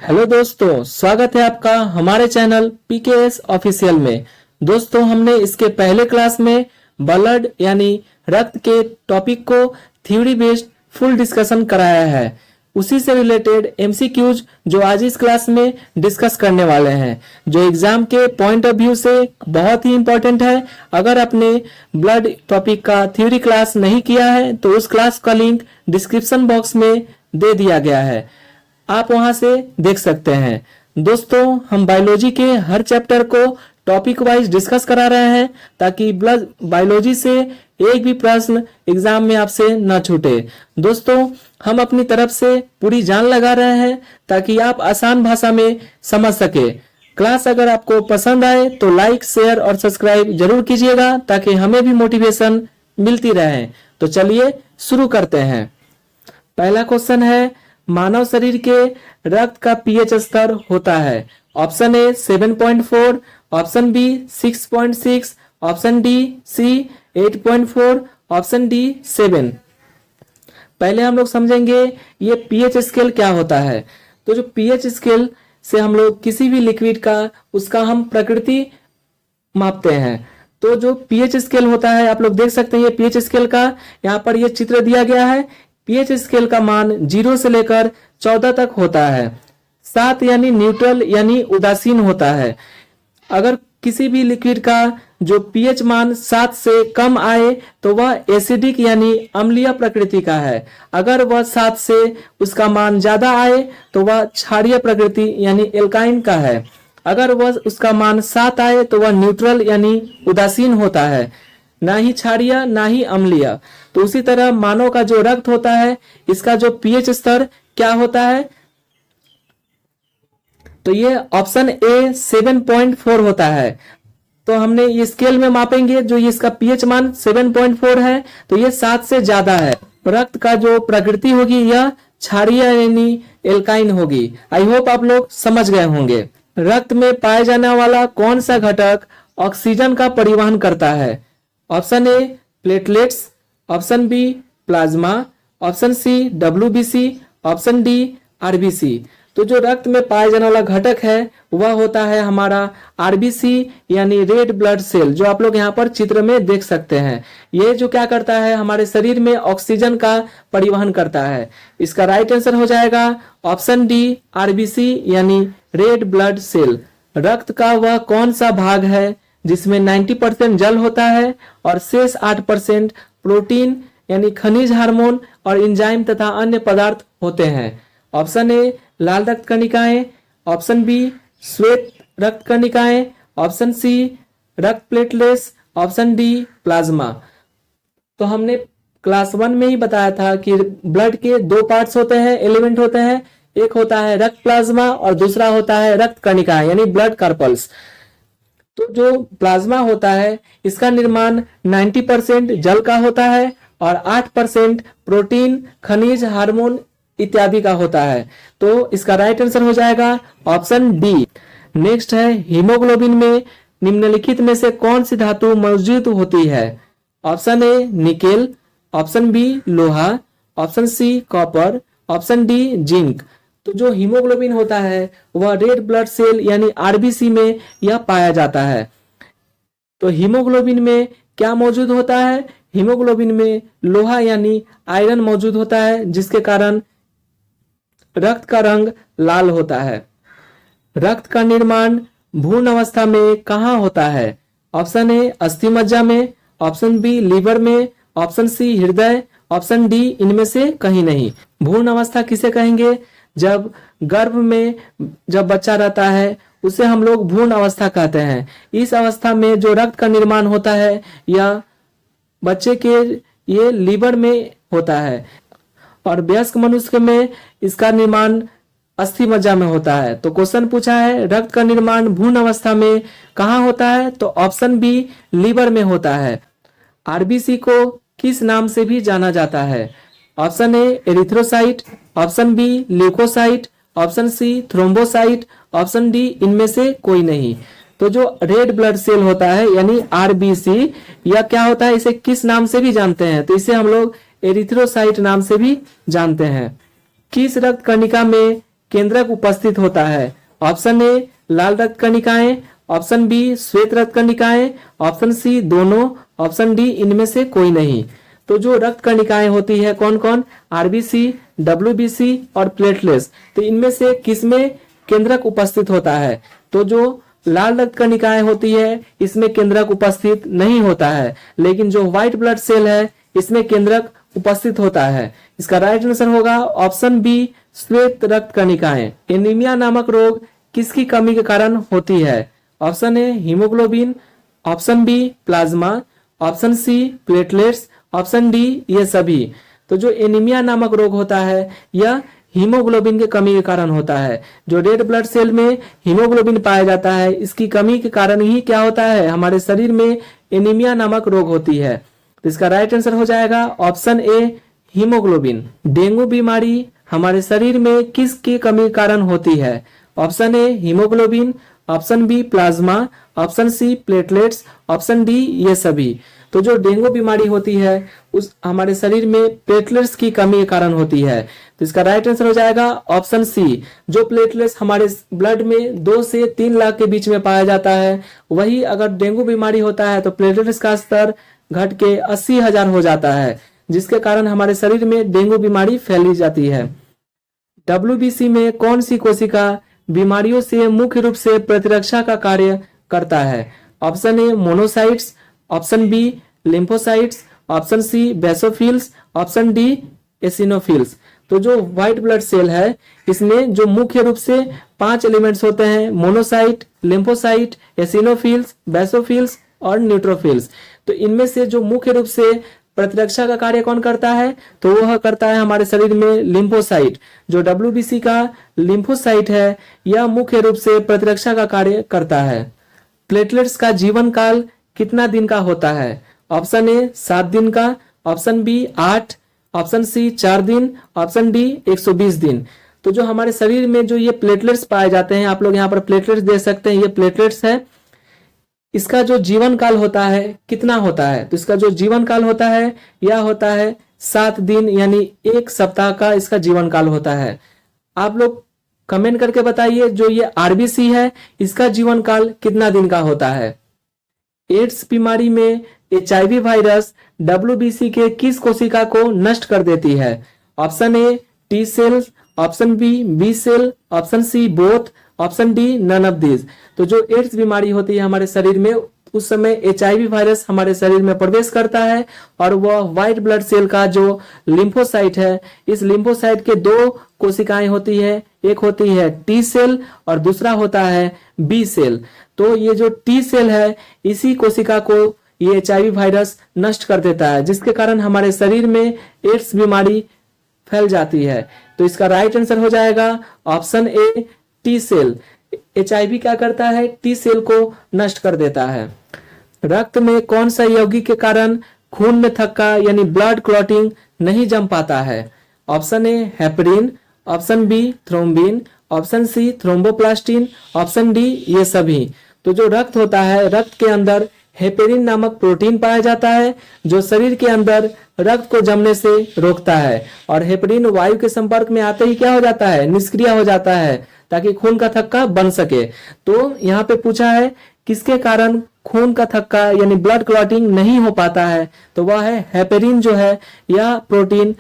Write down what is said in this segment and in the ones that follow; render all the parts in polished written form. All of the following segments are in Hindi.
हेलो दोस्तों, स्वागत है आपका हमारे चैनल पीकेएस ऑफिशियल में। दोस्तों, हमने इसके पहले क्लास में ब्लड यानी रक्त के टॉपिक को थ्योरी बेस्ड फुल डिस्कशन कराया है। उसी से रिलेटेड एमसीक्यूज जो आज इस क्लास में डिस्कस करने वाले हैं, जो एग्जाम के पॉइंट ऑफ व्यू से बहुत ही इंपॉर्टेंट है। अगर आपने ब्लड टॉपिक का थ्योरी क्लास नहीं किया है तो उस क्लास का लिंक डिस्क्रिप्शन बॉक्स में दे दिया गया है, आप वहां से देख सकते हैं। दोस्तों, हम बायोलॉजी के हर चैप्टर को टॉपिक वाइज डिस्कस करा रहे हैं ताकि बायोलॉजी से एक भी प्रश्न एग्जाम में आपसे न छूटे। दोस्तों, हम अपनी तरफ से पूरी जान लगा रहे हैं ताकि आप आसान भाषा में समझ सके। क्लास अगर आपको पसंद आए तो लाइक, शेयर और सब्सक्राइब जरूर कीजिएगा ताकि हमें भी मोटिवेशन मिलती रहे। तो चलिए शुरू करते हैं। पहला क्वेश्चन है, मानव शरीर के रक्त का पीएच स्तर होता है। Option A 7.4, option B 6.6, option D C 8.4, option D 7। पहले हम लोग समझेंगे ये पीएच स्केल क्या होता है। तो जो पीएच स्केल से हम लोग किसी भी लिक्विड का उसका हम प्रकृति मापते हैं। तो जो पीएच स्केल होता है, आप लोग देख सकते हैं ये पीएच स्केल का यहाँ पर ये चित्र दिया गया है। पीएच स्केल का मान 0 से लेकर 14 तक होता है। 7 यानी न्यूट्रल यानी उदासीन होता है। अगर किसी भी लिक्विड का जो पीएच मान 7 से कम आए तो वह एसिडिक यानी अम्लीय प्रकृति का है। अगर वह 7 से उसका मान ज्यादा आए तो वह क्षारीय प्रकृति यानी एल्काइन का है। अगर वह उसका मान 7 आए तो वह न्यूट्रल यानी उदासीन होता है, ना ही क्षारीय ना ही अम्लीय। तो उसी तरह मानव का जो रक्त होता है, इसका जो पीएच स्तर क्या होता है, तो ये ऑप्शन ए 7.4 होता है। तो हमने ये स्केल में मापेंगे, जो ये इसका पीएच मान 7.4 है तो ये 7 से ज्यादा है। रक्त का जो प्रकृति होगी यह क्षारीय यानी एल्काइन होगी। आई होप आप लोग समझ गए होंगे। रक्त में पाए जाने वाला कौन सा घटक ऑक्सीजन का परिवहन करता है। Option A platelets, option B plasma, option C WBC, option D RBC. तो जो रक्त में पाए जाने वाला घटक है वह होता है हमारा आरबीसी यानी रेड ब्लड सेल, जो आप लोग यहाँ पर चित्र में देख सकते हैं। ये जो क्या करता है, हमारे शरीर में ऑक्सीजन का परिवहन करता है। इसका राइट आंसर हो जाएगा ऑप्शन डी आरबीसी यानी रेड ब्लड सेल। रक्त का वह कौन सा भाग है जिसमें 90% जल होता है और शेष 8% प्रोटीन यानी खनिज, हार्मोन और एंजाइम तथा अन्य पदार्थ होते हैं। ऑप्शन ए लाल रक्त कणिकाएं, ऑप्शन बी श्वेत रक्त कणिकाएं, ऑप्शन सी रक्त प्लेटलेट्स, ऑप्शन डी प्लाज्मा। तो हमने क्लास 1 में ही बताया था कि ब्लड के 2 पार्ट्स होते हैं, एलिमेंट होते हैं। एक होता है रक्त प्लाज्मा और दूसरा होता है रक्त कणिकाएं यानी ब्लड कार्पल्स। तो जो प्लाज्मा होता है इसका निर्माण 90% जल का होता है और 8% प्रोटीन, खनिज, हार्मोन इत्यादि का होता है। तो इसका राइट आंसर हो जाएगा ऑप्शन डी। नेक्स्ट है, हीमोग्लोबिन में निम्नलिखित में से कौन सी धातु मौजूद होती है। Option A nickel, option B लोहा, option C copper, option D zinc. तो जो हीमोग्लोबिन होता है वह रेड ब्लड सेल यानी आरबीसी में यह पाया जाता है। तो हीमोग्लोबिन में क्या मौजूद होता है, हीमोग्लोबिन में लोहा यानी आयरन मौजूद होता है, जिसके कारण रक्त का रंग लाल होता है। रक्त का निर्माण भ्रूण अवस्था में कहाँ होता है। ऑप्शन ए अस्थि मज्जा में, ऑप्शन बी लीवर में, ऑप्शन सी हृदय, ऑप्शन डी इनमें से कहीं नहीं। भ्रूण अवस्था किसे कहेंगे, जब गर्भ में जब बच्चा रहता है उसे हम लोग भ्रूण अवस्था कहते हैं। इस अवस्था में जो रक्त का निर्माण होता है यह बच्चे के ये लीवर में होता है और वयस्क मनुष्य में इसका निर्माण अस्थि मज्जा में होता है। तो क्वेश्चन पूछा है रक्त का निर्माण भ्रूण अवस्था में कहाँ होता है, तो ऑप्शन बी लीवर में होता है। आरबीसी को किस नाम से भी जाना जाता है। Option A erythrocyte, option B leukocyte, option C thrombocyte, option D इनमें से कोई नहीं। तो जो रेड ब्लड सेल होता है यानी आरबीसी, यह क्या होता है, इसे किस नाम से भी जानते हैं, तो इसे हम लोग एरिथ्रोसाइट नाम से भी जानते हैं। किस रक्त कणिका में केंद्रक उपस्थित होता है? ऑप्शन ए लाल रक्त कणिकाएं, ऑप्शन बी श्वेत रक्त कणिकाएं, ऑप्शन सी दोनों, ऑप्शन डी इनमें से कोई नहीं। तो जो रक्त कणिकाएं होती है कौन कौन? आरबीसी, डब्ल्यूबीसी और प्लेटलेट्स। तो इनमें से किसमें केंद्रक उपस्थित होता है? तो जो लाल रक्त कणिकाएं होती है इसमें केंद्रक उपस्थित नहीं होता है, लेकिन जो व्हाइट ब्लड सेल है इसमें केंद्रक उपस्थित होता है। इसका राइट आंसर होगा ऑप्शन बी श्वेत रक्त कणिकाएं। एनीमिया नामक रोग किसकी कमी के कारण होती है? Option A haemoglobin, option B plasma, option C platelets, option D ये सभी। तो जो एनीमिया नामक रोग होता है यह हीमोग्लोबिन की कमी के कारण होता है। जो रेड ब्लड सेल में हीमोग्लोबिन पाया जाता है इसकी कमी के कारण ही क्या होता है? हमारे शरीर में एनीमिया नामक रोग होती है। तो इसका राइट आंसर हो जाएगा ऑप्शन ए हीमोग्लोबिन। डेंगू बीमारी हमारे शरीर में किसकी कमी के कारण होती है? Option A haemoglobin, option B plasma, option C platelets, option D ये सभी। तो जो डेंगू बीमारी होती है उस हमारे शरीर में प्लेटलेट्स की कमी के कारण होती है। तो इसका राइट आंसर हो जाएगा ऑप्शन सी। जो प्लेटलेट्स हमारे ब्लड में 2 से 3 लाख के बीच में पाया जाता है, वही अगर डेंगू बीमारी होता है तो प्लेटलेट्स का स्तर घट के 80,000 हो जाता है, जिसके कारण हमारे शरीर में डेंगू बीमारी फैली जाती है। डब्ल्यूबीसी में कौन सी कोशिका बीमारियों से मुख्य रूप से प्रतिरक्षा का कार्य करता है? Option A monocytes, option B lymphocytes, option C basophils, option D eosinophils. तो जो व्हाइट ब्लड सेल है इसमें जो मुख्य रूप से 5 एलिमेंट्स होते हैं, मोनोसाइट, लिम्फोसाइट, एसिनोफिल्स, बेसोफिल्स और न्यूट्रोफिल्स। तो इनमें से जो मुख्य रूप से प्रतिरक्षा का कार्य कौन करता है? तो वह करता है हमारे शरीर में लिम्फोसाइट। जो डब्ल्यूबीसी का लिम्फोसाइट है यह मुख्य रूप से प्रतिरक्षा का कार्य करता है। प्लेटलेट्स का जीवन काल कितना दिन का होता है? ऑप्शन ए 7 दिन का, ऑप्शन बी 8, ऑप्शन सी 4 दिन, ऑप्शन डी 120 दिन। तो जो हमारे शरीर में जो ये प्लेटलेट्स पाए जाते हैं, आप लोग यहाँ पर प्लेटलेट्स देख सकते हैं, ये प्लेटलेट्स है। इसका जो जीवन काल होता है कितना होता है? तो इसका जो जीवन काल होता है यह होता है 7 दिन, यानी 1 सप्ताह का इसका जीवन काल होता है। आप लोग कमेंट करके बताइए जो ये आरबीसी है इसका जीवन काल कितना दिन का होता है। एड्स बीमारी में एचआईवी वायरस डब्ल्यूबीसी के किस कोशिका को नष्ट कर देती है? Option A T cell, option B cell, option C both, option D none of this. तो जो एड्स बीमारी होती है हमारे शरीर में उस समय एचआईवी वायरस हमारे शरीर में प्रवेश करता है और वह व्हाइट ब्लड सेल का जो लिम्फोसाइट है, इस लिम्फोसाइट के 2 कोशिकाएं होती है, एक होती है टी सेल और दूसरा होता है बी सेल। तो ये जो टी सेल है इसी कोशिका को ये एचआईवी वायरस नष्ट कर देता है, जिसके कारण हमारे शरीर में एड्स बीमारी फैल जाती है। तो इसका राइट आंसर हो जाएगा option A T cell. HIV क्या करता है? टी सेल को नष्ट कर देता है। रक्त में कौन सा यौगिक के कारण खून में थक्का यानी ब्लड क्लॉटिंग नहीं जम पाता है? Option A heparin, option B thrombin, option C thromboplastin, option D ये सभी। तो जो रक्त होता है, रक्त के अंदर हेपेरिन नामक प्रोटीन पाया जाता है जो शरीर के अंदर रक्त को जमने से रोकता है, और हेपेरिन वायु के संपर्क में आते ही क्या हो जाता है? निष्क्रिय हो जाता है, ताकि खून का थक्का बन सके। तो यहाँ पे पूछा है किसके कारण खून का थक्का यानी ब्लड क्लॉटिंग नहीं हो पाता है? तो वह है हेपेरिन। जो है यह प्रोटीन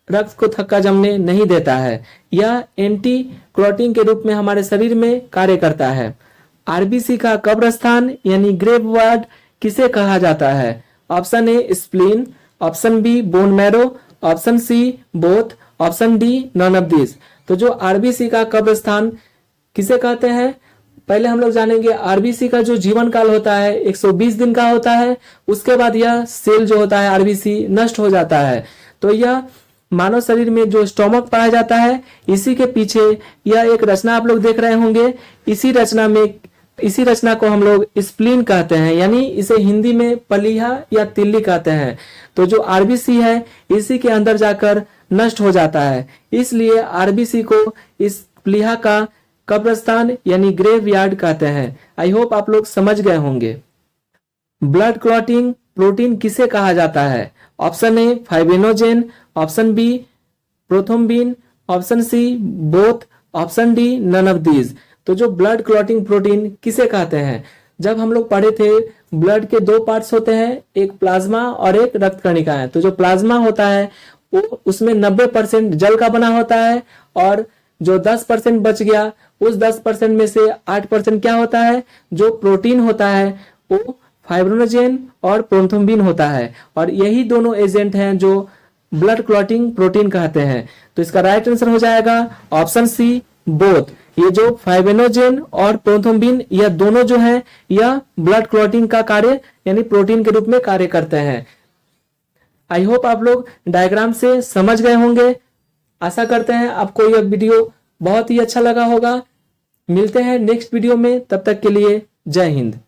रक्त को थक्का जमने नहीं देता है, यह एंटी क्लॉटिंग के रूप में हमारे शरीर में कार्य करता है। आरबीसी का कब्रस्थान यानी ग्रेव वार्ड किसे कहा जाता है? Option A spleen, option B bone marrow, option C both, option D none of this. तो जो आरबीसी का कब्रस्थान किसे कहते हैं? पहले हम लोग जानेंगे आरबीसी का जो जीवन काल होता है 120 दिन का होता है। उसके बाद यह सेल जो होता है आरबीसी नष्ट हो जाता है। तो यह मानव शरीर में जो स्टोमक पाया जाता है इसी के पीछे यह एक रचना आप लोग देख रहे होंगे। इसी रचना को हम लोग स्प्लीन कहते हैं, यानी इसे हिंदी में पलीहा या तिल्ली कहते हैं। तो जो आरबीसी है इसी के अंदर जाकर नष्ट हो जाता है, इसलिए आरबीसी को इस प्लीहा का कब्रस्तान यानी ग्रेव यार्ड कहते हैं। आई होप आप लोग समझ गए होंगे। ब्लड क्लॉटिंग प्रोटीन किसे कहा जाता है? Option A fibrinogen, option B prothrombin, option C both, option D none of these. तो जो ब्लड क्लॉटिंग प्रोटीन किसे कहते हैं? जब हम लोग पढ़े थे ब्लड के दो पार्ट्स होते हैं, एक प्लाज्मा और एक रक्त कणिका है। तो जो प्लाज्मा होता है वो उसमें 90% जल का बना होता है और जो 10% बच गया उस 10% में से 8% क्या होता है? जो प्रोटीन होता है वो फाइब्रोनोजेन और प्रोथ्रोम्बिन होता है और यही दोनों एजेंट हैं जो ब्लड क्लॉटिंग प्रोटीन कहते हैं। तो इसका राइट आंसर हो जाएगा ऑप्शन सी बोथ। ये जो फाइब्रोनोजेन और प्रोथ्रोम्बिन यह दोनों जो है यह ब्लड क्लॉटिंग का कार्य यानी प्रोटीन के रूप में कार्य करते हैं। आई होप आप लोग डायग्राम से समझ गए होंगे। आशा करते हैं आपको यह वीडियो बहुत ही अच्छा लगा होगा। मिलते हैं नेक्स्ट वीडियो में, तब तक के लिए जय हिंद।